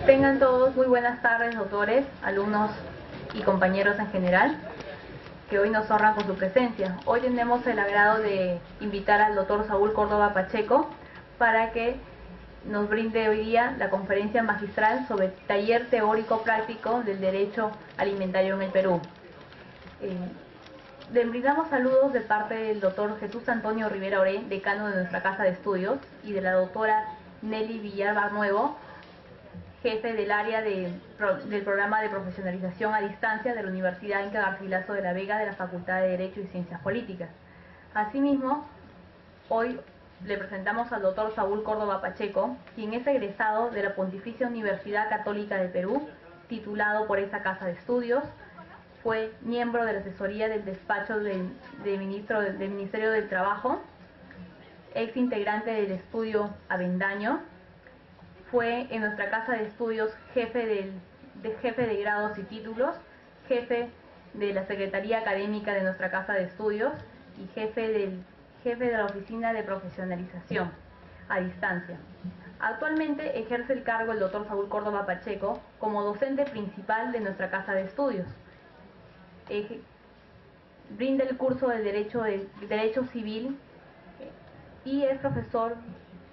Tengan todos muy buenas tardes, doctores, alumnos y compañeros en general, que hoy nos honran con su presencia. Hoy tenemos el agrado de invitar al doctor Saúl Córdoba Pacheco para que nos brinde hoy día la conferencia magistral sobre taller teórico práctico del derecho alimentario en el Perú. Le brindamos saludos de parte del doctor Jesús Antonio Rivera Oré, decano de nuestra casa de estudios, y de la doctora Nelly Villar Barnuevo, jefe del área del programa de profesionalización a distancia de la Universidad Inca Garcilaso de la Vega de la Facultad de Derecho y Ciencias Políticas. Asimismo, hoy le presentamos al doctor Saúl Córdoba Pacheco, quien es egresado de la Pontificia Universidad Católica del Perú, titulado por esa casa de estudios. Fue miembro de la asesoría del despacho del Ministerio del Trabajo, ex integrante del estudio Avendaño. Fue en nuestra casa de estudios jefe de grados y títulos, jefe de la Secretaría Académica de nuestra casa de estudios y jefe de la Oficina de Profesionalización a distancia. Actualmente ejerce el cargo el doctor Saúl Córdoba Pacheco como docente principal de nuestra casa de estudios. Brinda el curso de Derecho Civil y es profesor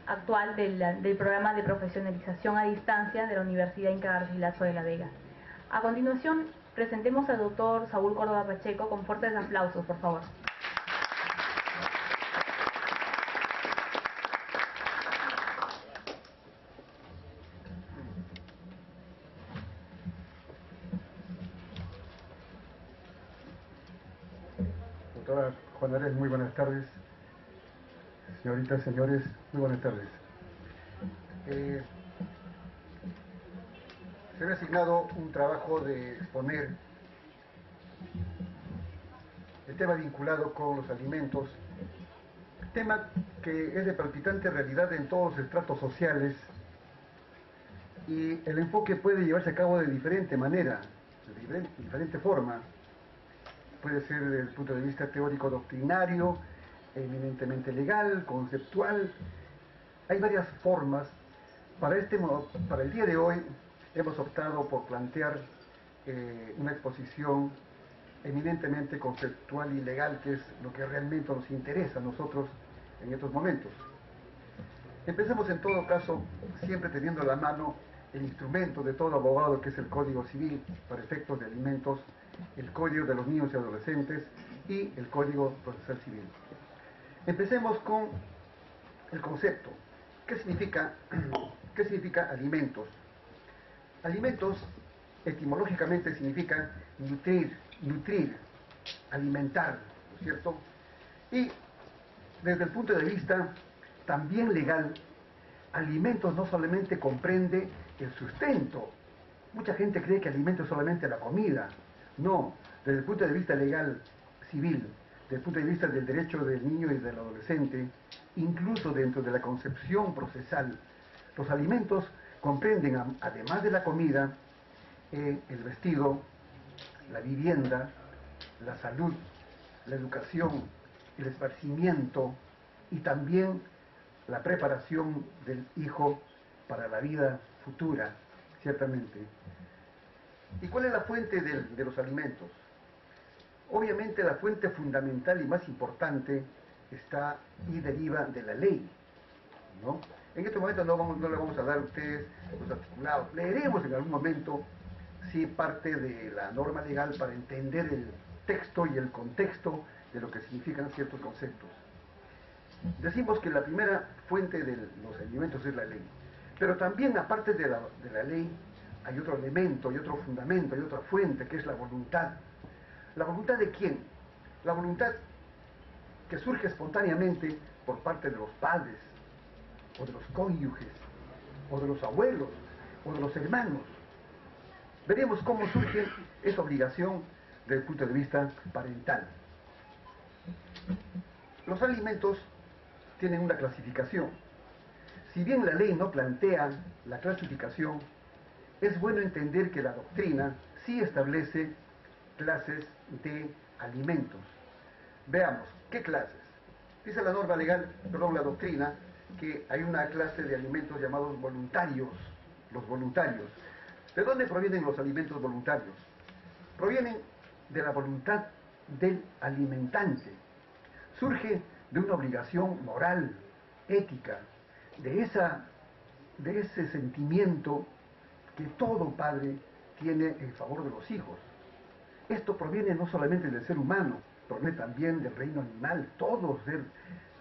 actual del programa de profesionalización a distancia de la Universidad Inca Garcilaso de la Vega. A continuación, presentemos al doctor Saúl Córdoba Pacheco con fuertes aplausos, por favor. Doctora Juana Ares, muy buenas tardes. Señoritas, señores, muy buenas tardes. Se me ha asignado un trabajo de exponer el tema vinculado con los alimentos, tema que es de palpitante realidad en todos los estratos sociales, y el enfoque puede llevarse a cabo de diferente manera, de diferente forma. Puede ser desde el punto de vista teórico-doctrinario, eminentemente legal, conceptual. Hay varias formas. Para el día de hoy hemos optado por plantear una exposición eminentemente conceptual y legal, que es lo que realmente nos interesa a nosotros en estos momentos. Empecemos en todo caso siempre teniendo a la mano el instrumento de todo abogado, que es el Código Civil para efectos de alimentos, el Código de los Niños y Adolescentes y el Código Procesal Civil. Empecemos con el concepto. ¿Qué significa alimentos? Alimentos etimológicamente significa nutrir, alimentar, ¿no es cierto? Y desde el punto de vista también legal, alimentos no solamente comprende el sustento. Mucha gente cree que alimento es solamente la comida. No, desde el punto de vista legal, civil, desde el punto de vista del derecho del niño y del adolescente, incluso dentro de la concepción procesal, los alimentos comprenden, además de la comida, el vestido, la vivienda, la salud, la educación, el esparcimiento y también la preparación del hijo para la vida futura, ciertamente. ¿Y cuál es la fuente de los alimentos? Obviamente la fuente fundamental y más importante está y deriva de la ley, ¿no? En este momento no le vamos a dar a ustedes los articulados. Leeremos en algún momento, sí, parte de la norma legal para entender el texto y el contexto de lo que significan ciertos conceptos. Decimos que la primera fuente de los alimentos es la ley, pero también aparte de la ley hay otro elemento, hay otro fundamento, hay otra fuente, que es la voluntad. ¿La voluntad de quién? La voluntad que surge espontáneamente por parte de los padres, o de los cónyuges, o de los abuelos, o de los hermanos. Veremos cómo surge esa obligación desde el punto de vista parental. Los alimentos tienen una clasificación. Si bien la ley no plantea la clasificación, es bueno entender que la doctrina sí establece clases de alimentos. Veamos, ¿qué clases? Dice la norma legal, perdón, la doctrina, que hay una clase de alimentos llamados voluntarios. los voluntarios. ¿De dónde provienen los alimentos voluntarios? Provienen de la voluntad del alimentante. Surge de una obligación moral, ética, de ese sentimiento que todo padre tiene en favor de los hijos. Esto proviene no solamente del ser humano, proviene también del reino animal. Todo ser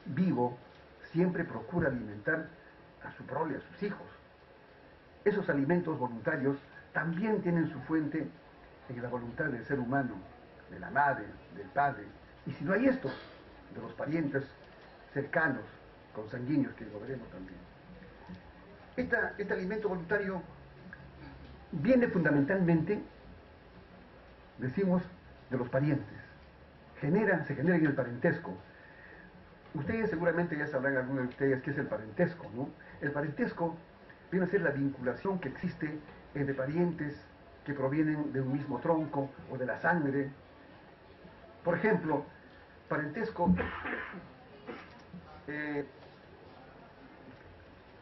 vivo siempre procura alimentar a su prole, a sus hijos. Esos alimentos voluntarios también tienen su fuente en la voluntad del ser humano, de la madre, del padre. Y si no hay esto, de los parientes cercanos, consanguíneos, que lo veremos también. Este alimento voluntario viene fundamentalmente, decimos, de los parientes. Se genera en el parentesco. Ustedes seguramente ya sabrán, algunos de ustedes, qué es el parentesco, ¿no? El parentesco viene a ser la vinculación que existe entre parientes que provienen de un mismo tronco o de la sangre. Por ejemplo, parentesco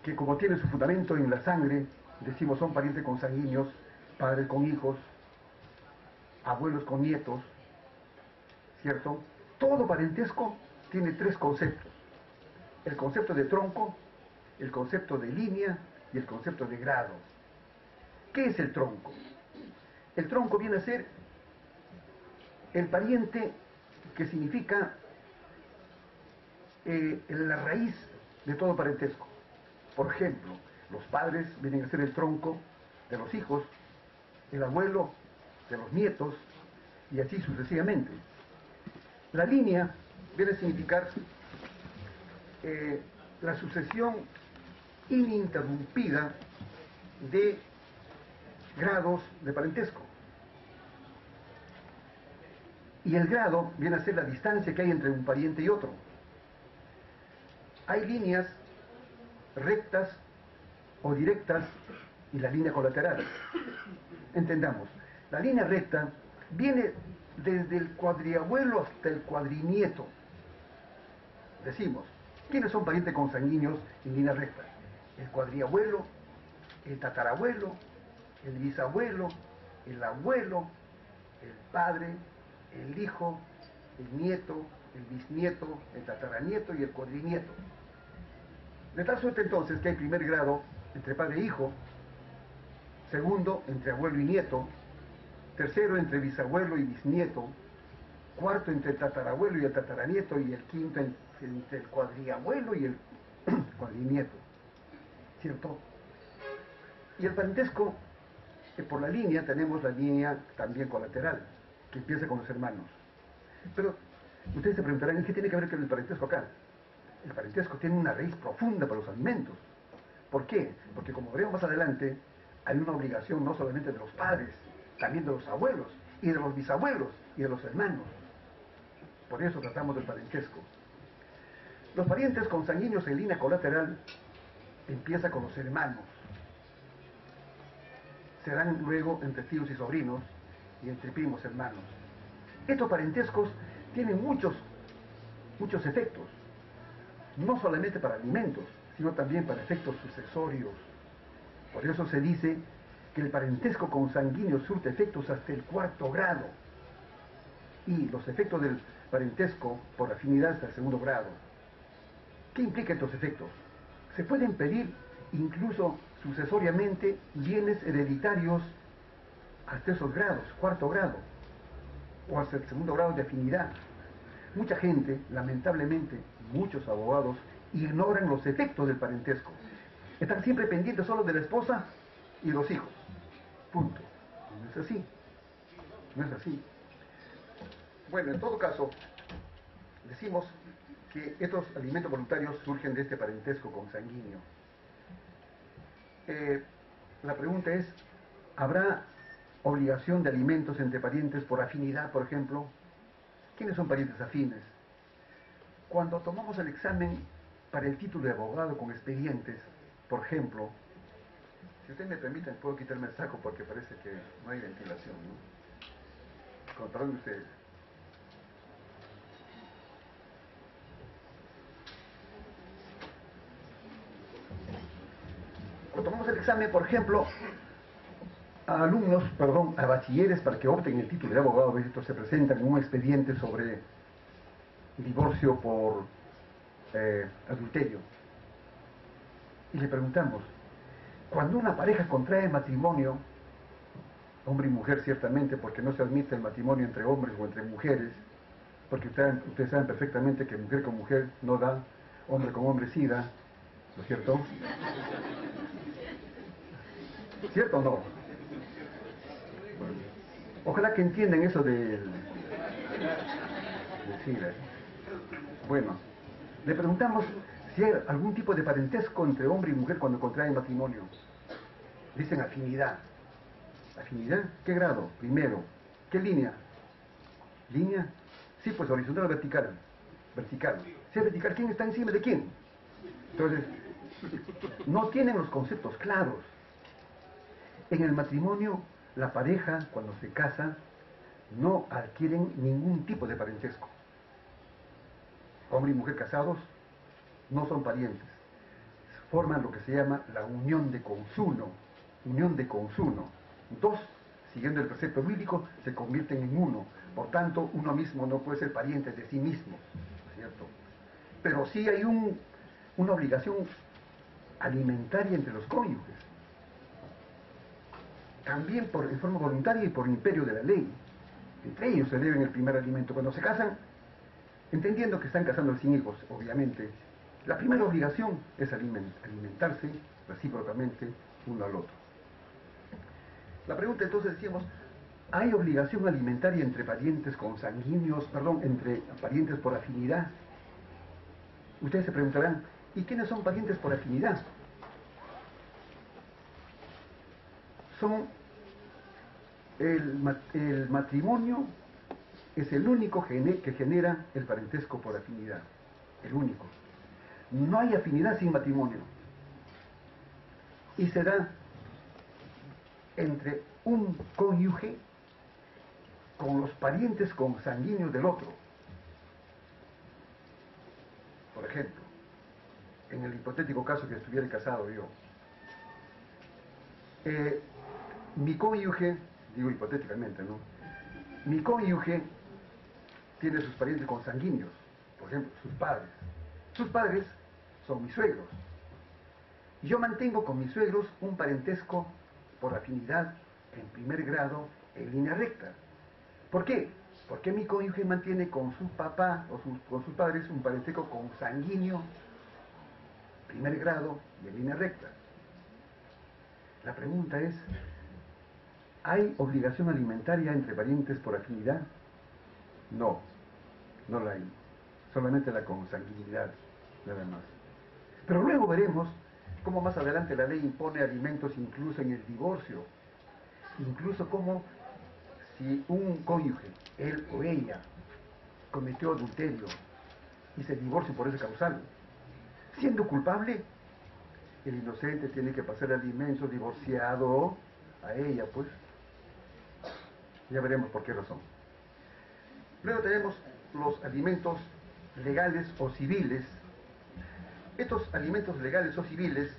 que como tiene su fundamento en la sangre, decimos son parientes consanguíneos, padres con hijos, abuelos con nietos, ¿cierto? Todo parentesco tiene tres conceptos: el concepto de tronco, el concepto de línea y el concepto de grado. ¿Qué es el tronco? El tronco viene a ser el pariente que significa la raíz de todo parentesco. Por ejemplo, los padres vienen a ser el tronco de los hijos, el abuelo de los nietos, y así sucesivamente. La línea viene a significar la sucesión ininterrumpida de grados de parentesco. Y el grado viene a ser la distancia que hay entre un pariente y otro. Hay líneas rectas o directas y la línea colateral. Entendamos, la línea recta viene desde el cuadriabuelo hasta el cuadrinieto. Decimos, ¿quiénes son parientes consanguíneos en línea recta? El cuadriabuelo, el tatarabuelo, el bisabuelo, el abuelo, el padre, el hijo, el nieto, el bisnieto, el tataranieto y el cuadrinieto. De tal suerte entonces que hay primer grado entre padre e hijo, segundo entre abuelo y nieto, tercero entre bisabuelo y bisnieto, cuarto entre el tatarabuelo y el tataranieto, y el quinto entre el cuadriabuelo y el cuadrinieto, ¿cierto? Y el parentesco, por la línea, tenemos la línea también colateral, que empieza con los hermanos. Pero ustedes se preguntarán, ¿y qué tiene que ver con el parentesco acá? El parentesco tiene una raíz profunda para los alimentos. ¿Por qué? Porque, como veremos más adelante, hay una obligación no solamente de los padres, también de los abuelos, y de los bisabuelos, y de los hermanos. Por eso tratamos del parentesco. Los parientes consanguíneos en línea colateral empieza con los hermanos. Se dan luego entre tíos y sobrinos, y entre primos hermanos. Estos parentescos tienen muchos efectos, no solamente para alimentos, sino también para efectos sucesorios. Por eso se dice que el parentesco consanguíneo surte efectos hasta el cuarto grado, y los efectos del parentesco por afinidad hasta el segundo grado. ¿Qué implica estos efectos? Se pueden pedir incluso sucesoriamente bienes hereditarios hasta esos grados, cuarto grado, o hasta el segundo grado de afinidad. Mucha gente, lamentablemente, muchos abogados, ignoran los efectos del parentesco. Están siempre pendientes solo de la esposa y los hijos. Punto. No es así. No es así. Bueno, en todo caso, decimos que estos alimentos voluntarios surgen de este parentesco consanguíneo. La pregunta es, ¿habrá obligación de alimentos entre parientes por afinidad, por ejemplo? ¿Quiénes son parientes afines? Cuando tomamos el examen para el título de abogado con expedientes, por ejemplo, si ustedes me permiten, puedo quitarme el saco porque parece que no hay ventilación, ¿no? Con perdón de ustedes. Cuando Ponemos el examen, por ejemplo, a alumnos, perdón, a bachilleres para que opten el título de abogado. A veces estos se presentan en un expediente sobre divorcio por adulterio. Y le preguntamos, cuando una pareja contrae matrimonio, hombre y mujer ciertamente, porque no se admite el matrimonio entre hombres o entre mujeres, porque ustedes saben perfectamente que mujer con mujer no da, hombre con hombre sí da, ¿no es cierto? ¿Cierto o no? Ojalá que entiendan eso del... Bueno, le preguntamos si hay algún tipo de parentesco entre hombre y mujer cuando contraen matrimonio. Dicen afinidad. ¿Afinidad? ¿Qué grado? Primero. ¿Qué línea? ¿Línea? Sí, pues horizontal o vertical. Vertical. Si es vertical, ¿quién está encima de quién? Entonces, no tienen los conceptos claros. En el matrimonio, la pareja, cuando se casa, no adquieren ningún tipo de parentesco. Hombre y mujer casados no son parientes. Forman lo que se llama la unión de consuno. Unión de consuno. Dos, siguiendo el precepto bíblico, se convierten en uno. Por tanto, uno mismo no puede ser pariente de sí mismo, ¿cierto? Pero sí hay una obligación alimentaria entre los cónyuges. También en forma voluntaria y por imperio de la ley. Entre ellos se deben el primer alimento. Cuando se casan, entendiendo que están casando sin hijos, obviamente, la primera obligación es alimentarse recíprocamente uno al otro. La pregunta entonces decíamos, ¿hay obligación alimentaria entre parientes consanguíneos, entre parientes por afinidad? Ustedes se preguntarán, ¿y quiénes son parientes por afinidad? Son el matrimonio es el único que genera el parentesco por afinidad. El único. No hay afinidad sin matrimonio. Y se da entre un cónyuge con los parientes consanguíneos del otro. Por ejemplo, en el hipotético caso que estuviera casado yo, mi cónyuge, digo hipotéticamente, ¿no? Mi cónyuge tiene sus parientes consanguíneos, por ejemplo, sus padres. Sus padres son mis suegros. Y yo mantengo con mis suegros un parentesco por afinidad en primer grado en línea recta. ¿Por qué? Porque mi cónyuge mantiene con su papá o con sus padres un parentesco consanguíneo, primer grado y en línea recta. La pregunta es, ¿hay obligación alimentaria entre parientes por afinidad? No, no la hay. Solamente la consanguinidad, nada más. Pero luego veremos cómo más adelante la ley impone alimentos incluso en el divorcio. Incluso como si un cónyuge, él o ella, cometió adulterio y se divorcia por ese causal, siendo culpable, el inocente tiene que pasar alimentos divorciado a ella, pues. Ya veremos por qué razón. Luego tenemos los alimentos legales o civiles. Estos alimentos legales o civiles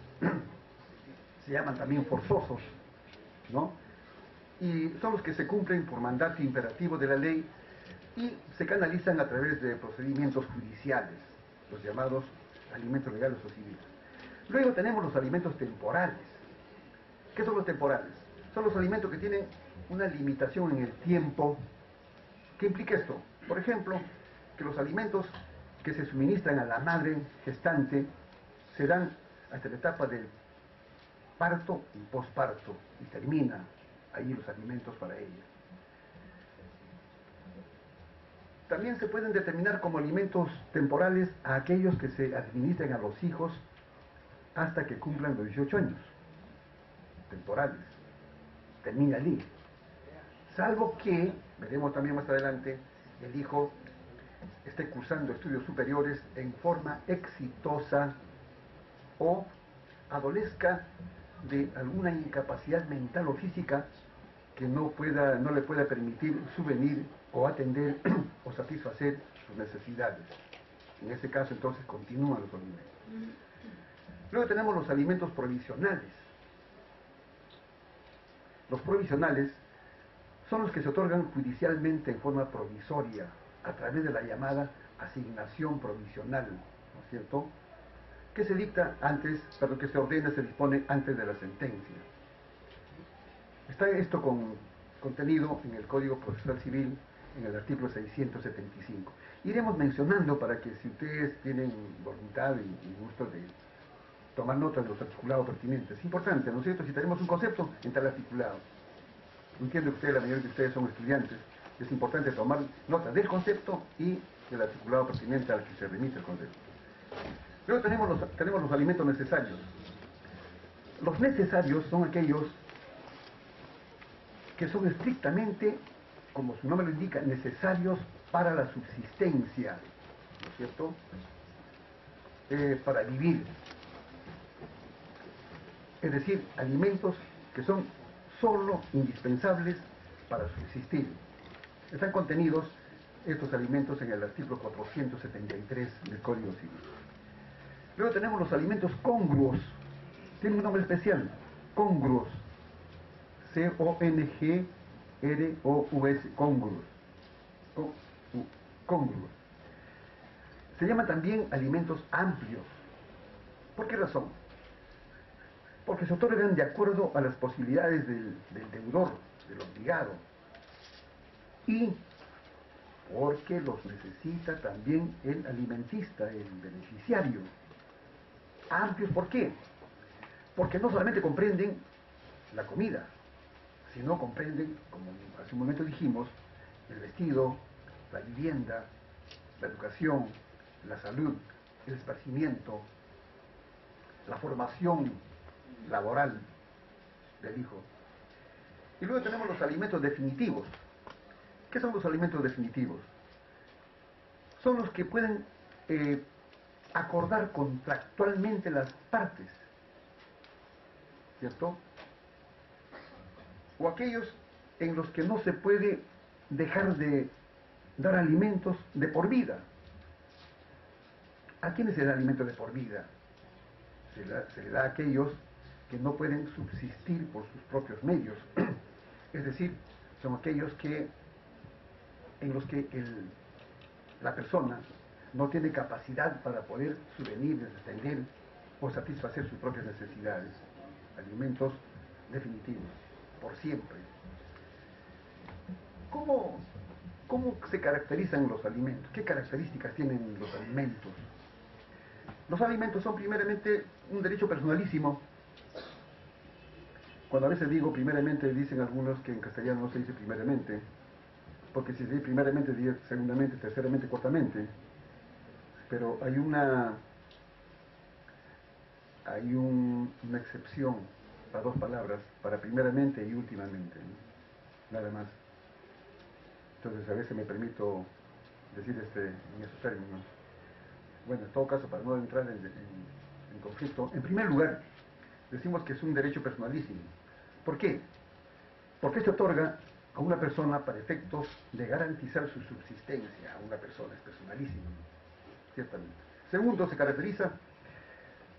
se llaman también forzosos, ¿no? Y son los que se cumplen por mandato imperativo de la ley y se canalizan a través de procedimientos judiciales, los llamados alimentos legales o civiles. Luego tenemos los alimentos temporales. ¿Qué son los temporales? Son los alimentos que tienen una limitación en el tiempo. ¿Qué implica esto? Por ejemplo, que los alimentos que se suministran a la madre gestante se dan hasta la etapa del parto y posparto y termina ahí los alimentos para ella. También se pueden determinar como alimentos temporales a aquellos que se administran a los hijos hasta que cumplan los 18 años. Temporales. Termina allí. Salvo que, veremos también más adelante, el hijo esté cursando estudios superiores en forma exitosa o adolezca de alguna incapacidad mental o física que no le pueda permitir subvenir o atender o satisfacer sus necesidades. En ese caso, entonces, continúan los alimentos. Luego tenemos los alimentos provisionales. Los provisionales son los que se otorgan judicialmente en forma provisoria, a través de la llamada asignación provisional, ¿no es cierto?, que se dicta antes, perdón, que se ordena, se dispone antes de la sentencia. Está esto contenido en el Código Procesal Civil, en el artículo 675. Iremos mencionando para que, si ustedes tienen voluntad y gusto de tomar nota de los articulados pertinentes. Es importante, ¿no es cierto? Si tenemos un concepto, en tal articulado. Entiendo que ustedes, la mayoría de ustedes son estudiantes, es importante tomar nota del concepto y del articulado pertinente al que se remite el concepto. Luego tenemos los alimentos necesarios. Los necesarios son aquellos que son estrictamente, como su nombre lo indica, necesarios para la subsistencia, ¿no es cierto?, para vivir. Es decir, alimentos que son solo indispensables para subsistir. Están contenidos estos alimentos en el artículo 473 del Código Civil. Luego tenemos los alimentos congruos. Tiene un nombre especial, congruos. C-O-N-G-R-O-U-S, congruos. Congruos. Se llaman también alimentos amplios. ¿Por qué razón? Porque se otorgan de acuerdo a las posibilidades del deudor, del obligado, y porque los necesita también el alimentista, el beneficiario. Amplios, ¿por qué? Porque no solamente comprenden la comida, sino comprenden, como hace un momento dijimos, el vestido, la vivienda, la educación, la salud, el esparcimiento, la formación laboral del hijo. Y luego tenemos los alimentos definitivos. ¿Qué son los alimentos definitivos? Son los que pueden acordar contractualmente las partes, ¿cierto? O aquellos en los que no se puede dejar de dar alimentos de por vida. ¿A quién se da alimento de por vida? Se le da a aquellos que no pueden subsistir por sus propios medios. Es decir, son aquellos en los que la persona no tiene capacidad para poder subvenir, atender o satisfacer sus propias necesidades. Alimentos definitivos, por siempre. ¿Cómo se caracterizan los alimentos? ¿Qué características tienen los alimentos? Los alimentos son primeramente un derecho personalísimo. Cuando a veces digo primeramente, dicen algunos que en castellano no se dice primeramente, porque si se dice primeramente, se dice segundamente, terceramente, cuartamente. Pero hay una excepción para dos palabras, para primeramente y últimamente, ¿no? Nada más. Entonces a veces me permito decir en esos términos. Bueno, en todo caso, para no entrar en conflicto, en primer lugar, decimos que es un derecho personalísimo. ¿Por qué? Porque se otorga a una persona para efectos de garantizar su subsistencia. A una persona, es personalísimo, ciertamente. Segundo, se caracteriza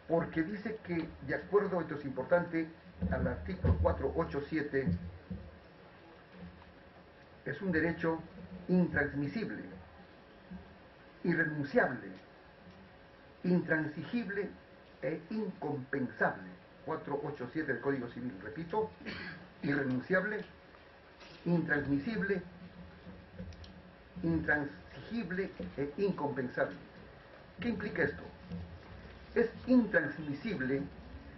porque dice que, de acuerdo, esto es importante, al artículo 487, es un derecho intransmisible, irrenunciable, intransigible e incompensable. 487 del Código Civil, repito, irrenunciable, intransmisible, intransigible e incompensable. ¿Qué implica esto? Es intransmisible.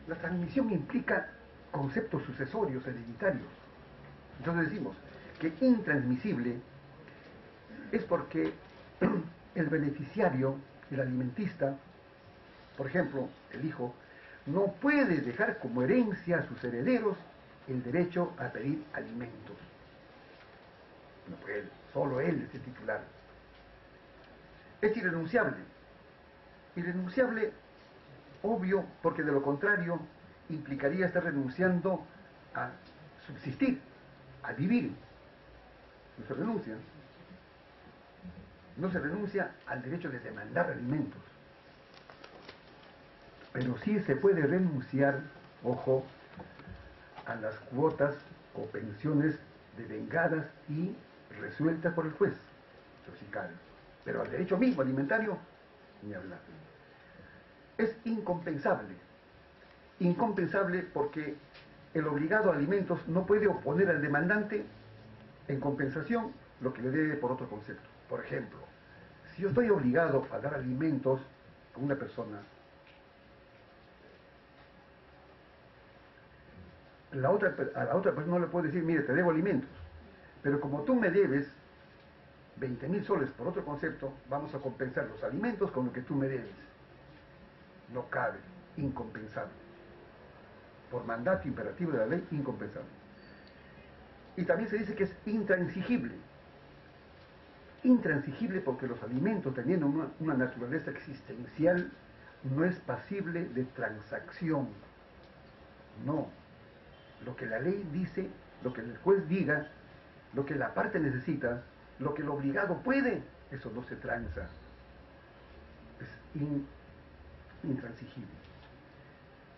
La transmisión implica conceptos sucesorios, hereditarios. Entonces decimos que intransmisible es porque el beneficiario, el alimentista, por ejemplo, el hijo, no puede dejar como herencia a sus herederos el derecho a pedir alimentos. No puede, solo él es el titular. Es irrenunciable. Irrenunciable, obvio, porque de lo contrario implicaría estar renunciando a subsistir, a vivir. No se renuncia. No se renuncia al derecho de demandar alimentos. Pero sí se puede renunciar, ojo, a las cuotas o pensiones devengadas y resueltas por el juez, eso sí cabe. Pero al derecho mismo alimentario, ni hablar. Es incompensable. Incompensable porque el obligado a alimentos no puede oponer al demandante en compensación lo que le debe por otro concepto. Por ejemplo, si yo estoy obligado a dar alimentos a una persona, a la otra persona no le puedo decir, mire, te debo alimentos, pero como tú me debes 20.000 soles por otro concepto, vamos a compensar los alimentos con lo que tú me debes. No cabe, incompensable. Por mandato imperativo de la ley, incompensable. Y también se dice que es intransigible. Intransigible porque los alimentos, teniendo una naturaleza existencial, no es pasible de transacción. No. Lo que la ley dice, lo que el juez diga, lo que la parte necesita, lo que el obligado puede, eso no se transa. Es intransigible.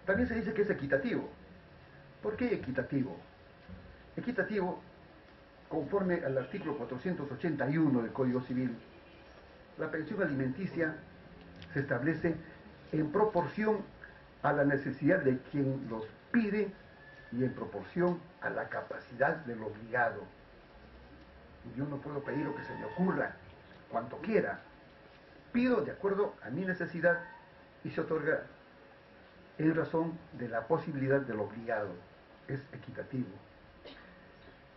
También se dice que es equitativo. ¿Por qué equitativo? Equitativo, conforme al artículo 481 del Código Civil, la pensión alimenticia se establece en proporción a la necesidad de quien los pide y en proporción a la capacidad del obligado. Yo no puedo pedir lo que se me ocurra, cuanto quiera. Pido de acuerdo a mi necesidad y se otorga en razón de la posibilidad del obligado. Es equitativo.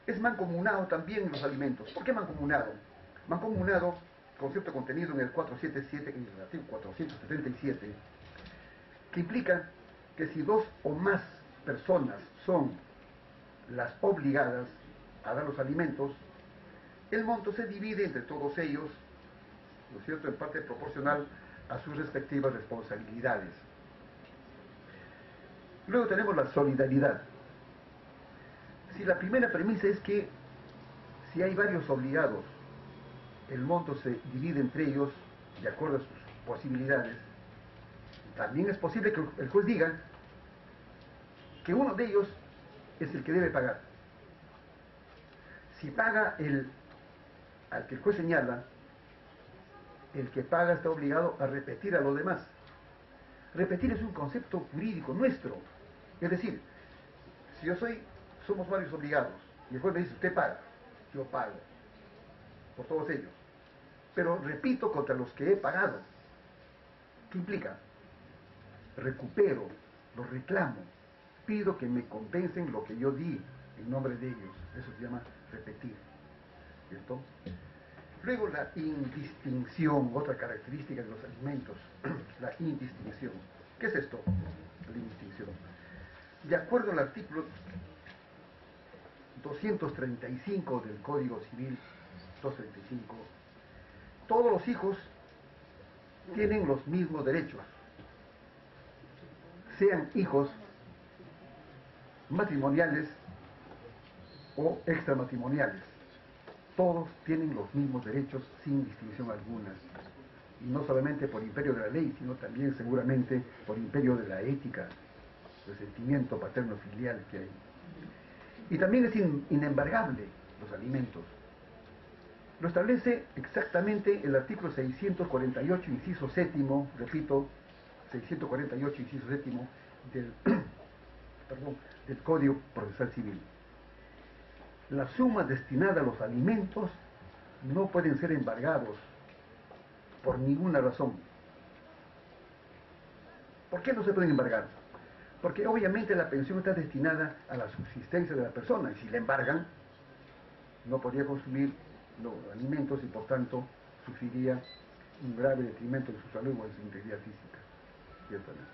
Es mancomunado también los alimentos. ¿Por qué mancomunado? Mancomunado, concepto contenido en el 477, en el artículo 477, que implica que si dos o más personas son las obligadas a dar los alimentos, el monto se divide entre todos ellos, ¿no es cierto?, en parte proporcional a sus respectivas responsabilidades. Luego tenemos la solidaridad. Si la primera premisa es que si hay varios obligados, el monto se divide entre ellos de acuerdo a sus posibilidades, también es posible que el juez diga que uno de ellos es el que debe pagar. Si paga al que el juez señala, el que paga está obligado a repetir a los demás. Repetir es un concepto jurídico nuestro. Es decir, si somos varios obligados, y el juez me dice, usted paga, yo pago, por todos ellos. Pero repito contra los que he pagado. ¿Qué implica? Recupero, los reclamo, pido que me compensen lo que yo di en nombre de ellos. Eso se llama repetir. ¿Cierto? Luego la indistinción, otra característica de los alimentos, la indistinción. ¿Qué es esto? La indistinción. De acuerdo al artículo 235 del Código Civil, 235, todos los hijos tienen los mismos derechos, sean hijos matrimoniales o extramatrimoniales. Todos tienen los mismos derechos sin distinción alguna. Y no solamente por imperio de la ley, sino también seguramente por imperio de la ética, del sentimiento paterno-filial que hay. Y también es inembargable los alimentos. Lo establece exactamente el artículo 648, inciso séptimo, repito, 648, inciso séptimo del Código Procesal Civil. Las sumas destinadas a los alimentos no pueden ser embargados por ninguna razón. ¿Por qué no se pueden embargar? Porque obviamente la pensión está destinada a la subsistencia de la persona, y si la embargan, no podría consumir los alimentos y por tanto sufriría un grave detrimento de su salud o de su integridad física. Ciertamente.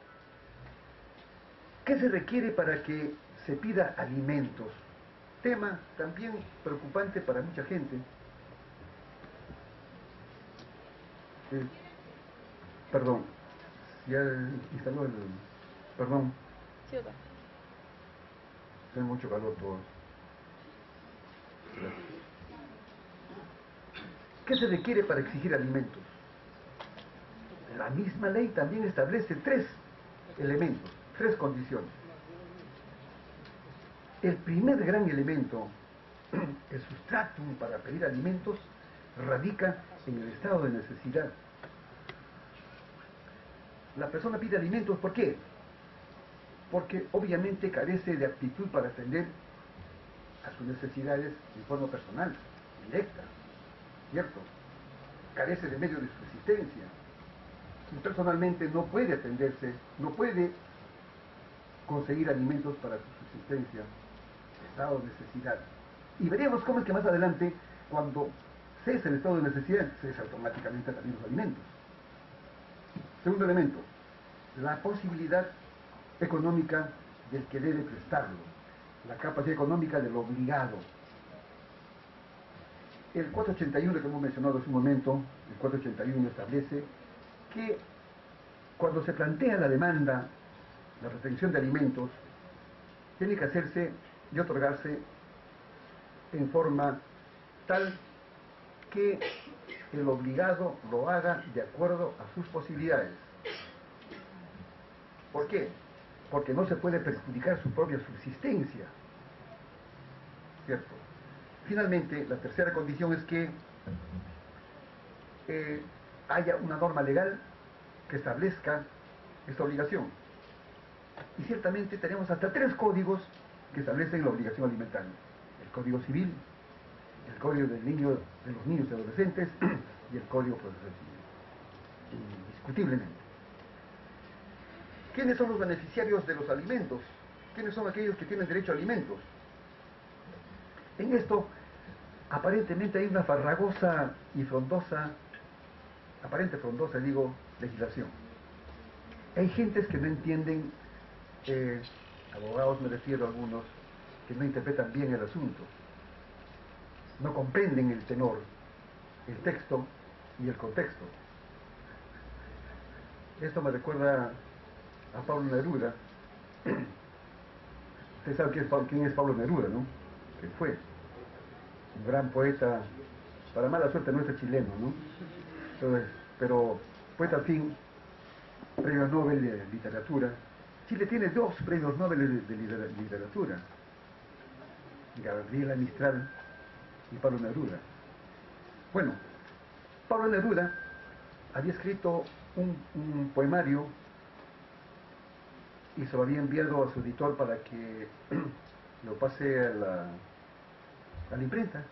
¿Qué se requiere para que se pida alimentos? Tema también preocupante para mucha gente. Perdón, ya instaló el... Perdón. Sí, otra. Hace mucho calor todos. ¿Qué se requiere para exigir alimentos? La misma ley también establece 3 elementos, 3 condiciones. El primer gran elemento, el sustratum para pedir alimentos, radica en el estado de necesidad. La persona pide alimentos, ¿por qué? Porque obviamente carece de aptitud para atender a sus necesidades de forma personal, directa, ¿cierto? Carece de medios de subsistencia. Y personalmente no puede atenderse, no puede conseguir alimentos para su subsistencia, estado de necesidad. Y veremos cómo es que más adelante, cuando cesa el estado de necesidad, cesa automáticamente también los alimentos. Segundo elemento, la posibilidad económica del que debe prestarlo, la capacidad económica del obligado. El 481 que hemos mencionado hace un momento, el 481 establece que cuando se plantea la demanda, la retención de alimentos, tiene que hacerse y otorgarse en forma tal que el obligado lo haga de acuerdo a sus posibilidades. ¿Por qué? Porque no se puede perjudicar su propia subsistencia, ¿cierto? Finalmente, la tercera condición es que haya una norma legal que establezca esta obligación. Y ciertamente tenemos hasta 3 códigos que establecen la obligación alimentaria. El Código Civil, el Código de los Niños y Adolescentes y el Código Procesal Civil. Indiscutiblemente. ¿Quiénes son los beneficiarios de los alimentos? ¿Quiénes son aquellos que tienen derecho a alimentos? En esto, aparentemente hay una farragosa y frondosa, legislación. Hay gentes que no entienden, abogados me refiero a algunos, que no interpretan bien el asunto, no comprenden el tenor, el texto y el contexto. Esto me recuerda a Pablo Neruda. Usted sabe quién es Pablo Neruda, ¿no? Que fue un gran poeta, para mala suerte nuestro chileno, ¿no? Entonces, pero poeta al fin, premio Nobel de literatura. Chile tiene 2 premios Nobel de literatura, Gabriela Mistral y Pablo Neruda. Bueno, Pablo Neruda había escrito un poemario y se lo había enviado a su editor para que lo pase a la imprenta.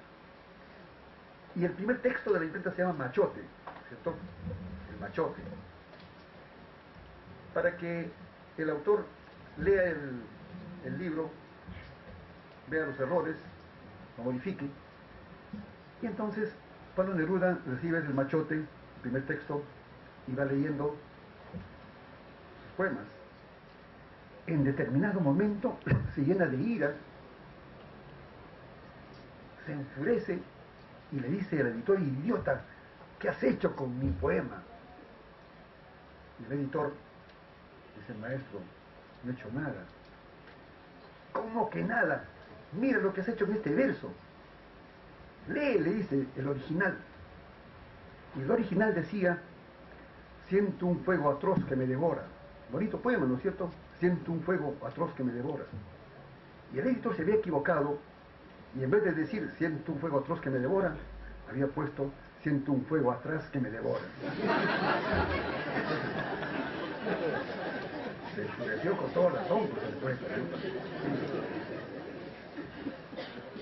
Y el primer texto de la imprenta se llama Machote, ¿cierto? El Machote. Para que el autor lea el libro, vea los errores, lo modifique. Y entonces Pablo Neruda recibe el Machote, el primer texto, y va leyendo sus poemas. En determinado momento se llena de ira, se enfurece y le dice al editor: idiota, ¿qué has hecho con mi poema? Y el editor dice: maestro, no he hecho nada. ¿Cómo que nada? Mira lo que has hecho en este verso. Lee, le dice, el original. Y el original decía: siento un fuego atroz que me devora. Bonito poema, ¿no es cierto? Siento un fuego atroz que me devora. Y el editor se había equivocado, y en vez de decir siento un fuego atroz que me devora, había puesto siento un fuego atrás que me devora. Se enfureció con toda razón, pues, después.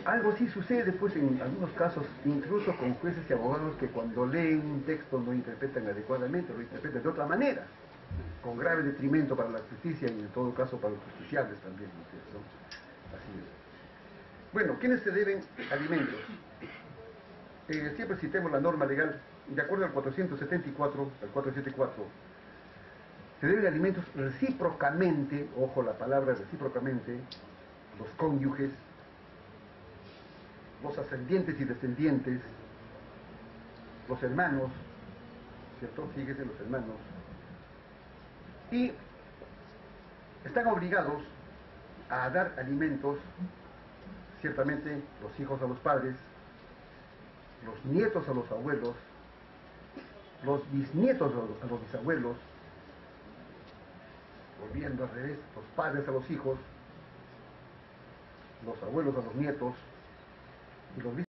Algo así sucede, pues, en algunos casos, incluso con jueces y abogados que cuando leen un texto no interpretan adecuadamente, lo interpretan de otra manera, con grave detrimento para la justicia y en todo caso para los justiciables también, ¿no es cierto? Así es. Bueno, ¿quiénes se deben alimentos? Siempre citemos la norma legal, de acuerdo al 474, se deben alimentos recíprocamente, ojo la palabra recíprocamente, los cónyuges, los ascendientes y descendientes, los hermanos, ¿cierto? Fíjese, los hermanos. Y están obligados a dar alimentos, ciertamente, los hijos a los padres, los nietos a los abuelos, los bisnietos a los bisabuelos, volviendo al revés, los padres a los hijos, los abuelos a los nietos y los